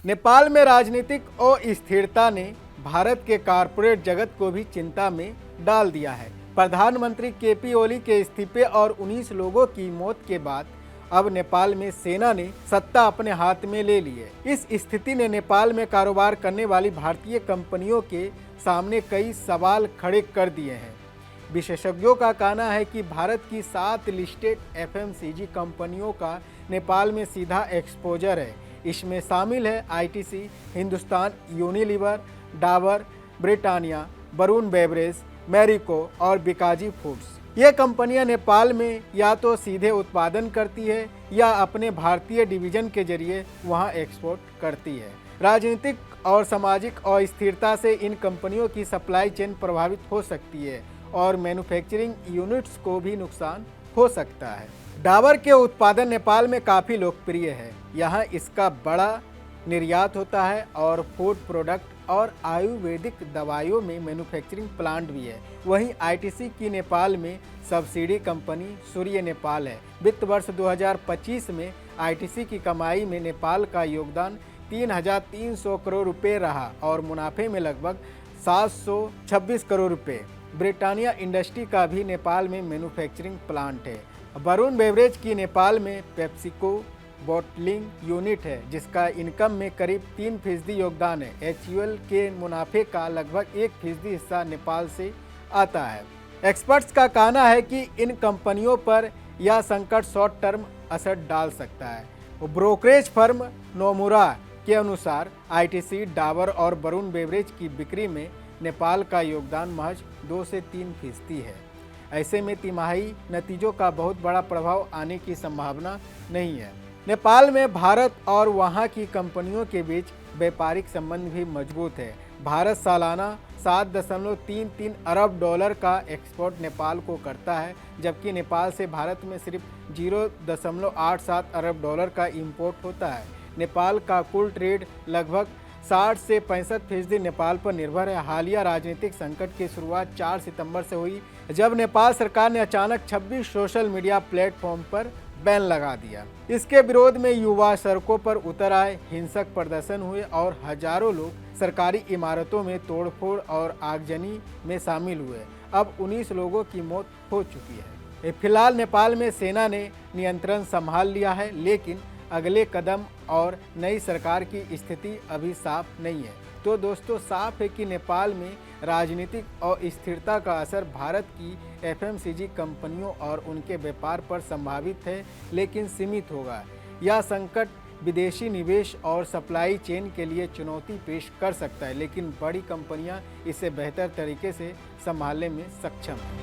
नेपाल में राजनीतिक अस्थिरता ने भारत के कारपोरेट जगत को भी चिंता में डाल दिया है। प्रधानमंत्री केपी ओली के इस्तीफे और 19 लोगों की मौत के बाद अब नेपाल में सेना ने सत्ता अपने हाथ में ले ली है। इस स्थिति ने नेपाल में कारोबार करने वाली भारतीय कंपनियों के सामने कई सवाल खड़े कर दिए हैं। विशेषज्ञों का कहना है कि भारत की 7 लिस्टेड एफएमसीजी कंपनियों का नेपाल में सीधा एक्सपोजर है। इसमें शामिल है ITC, Hindustan Unilever, Dabur, Britannia, Varun beverage, Marico और बिकाजी फूड्स। ये कंपनियां नेपाल में या तो सीधे उत्पादन करती है या अपने भारतीय डिवीजन के जरिए वहां एक्सपोर्ट करती है। राजनीतिक और सामाजिक अस्थिरता से इन कंपनियों की सप्लाई चेन प्रभावित हो सकती है और मैन्युफैक्चरिंग यूनिट्स को भी नुकसान हो सकता है। डाबर के उत्पादन नेपाल में काफ़ी लोकप्रिय है। यहाँ इसका बड़ा निर्यात होता है और फूड प्रोडक्ट और आयुर्वेदिक दवाइयों में मैन्युफैक्चरिंग प्लांट भी है। वहीं आईटीसी की नेपाल में सब्सिडी कंपनी सूर्य नेपाल है। वित्त वर्ष 2025 में आईटीसी की कमाई में नेपाल का योगदान 3,300 करोड़ रुपये रहा और मुनाफे में लगभग 726 करोड़ रुपये। ब्रिटानिया इंडस्ट्री का भी नेपाल में मैन्युफैक्चरिंग प्लांट है। वरुण बेवरेज की नेपाल में पेप्सिको बॉटलिंग यूनिट है, जिसका इनकम में करीब 3% योगदान है। एचयूएल के मुनाफे का लगभग 1% हिस्सा नेपाल से आता है। एक्सपर्ट्स का कहना है कि इन कंपनियों पर यह संकट शॉर्ट टर्म असर डाल सकता है। ब्रोकरेज फर्म नोमुरा के अनुसार आईटीसी, डाबर और वरुण बेवरेज की बिक्री में नेपाल का योगदान महज 2 से 3% है। ऐसे में तिमाही नतीजों का बहुत बड़ा प्रभाव आने की संभावना नहीं है। नेपाल में भारत और वहां की कंपनियों के बीच व्यापारिक संबंध भी मजबूत है। भारत सालाना 7.33 अरब डॉलर का एक्सपोर्ट नेपाल को करता है, जबकि नेपाल से भारत में सिर्फ 0.87 अरब डॉलर का इंपोर्ट होता है। नेपाल का कुल ट्रेड लगभग 60 से 65% नेपाल पर निर्भर है। हालिया राजनीतिक संकट की शुरुआत 4 सितंबर से हुई, जब नेपाल सरकार ने अचानक 26 सोशल मीडिया प्लेटफॉर्म पर बैन लगा दिया। इसके विरोध में युवा सड़कों पर उतर आए, हिंसक प्रदर्शन हुए और हजारों लोग सरकारी इमारतों में तोड़फोड़ और आगजनी में शामिल हुए। अब 19 लोगों की मौत हो चुकी है। फिलहाल नेपाल में सेना ने नियंत्रण संभाल लिया है, लेकिन अगले कदम और नई सरकार की स्थिति अभी साफ नहीं है। तो दोस्तों, साफ है कि नेपाल में राजनीतिक अस्थिरता का असर भारत की एफएमसीजी कंपनियों और उनके व्यापार पर संभावित है, लेकिन सीमित होगा। यह संकट विदेशी निवेश और सप्लाई चेन के लिए चुनौती पेश कर सकता है, लेकिन बड़ी कंपनियां इसे बेहतर तरीके से संभालने में सक्षम हैं।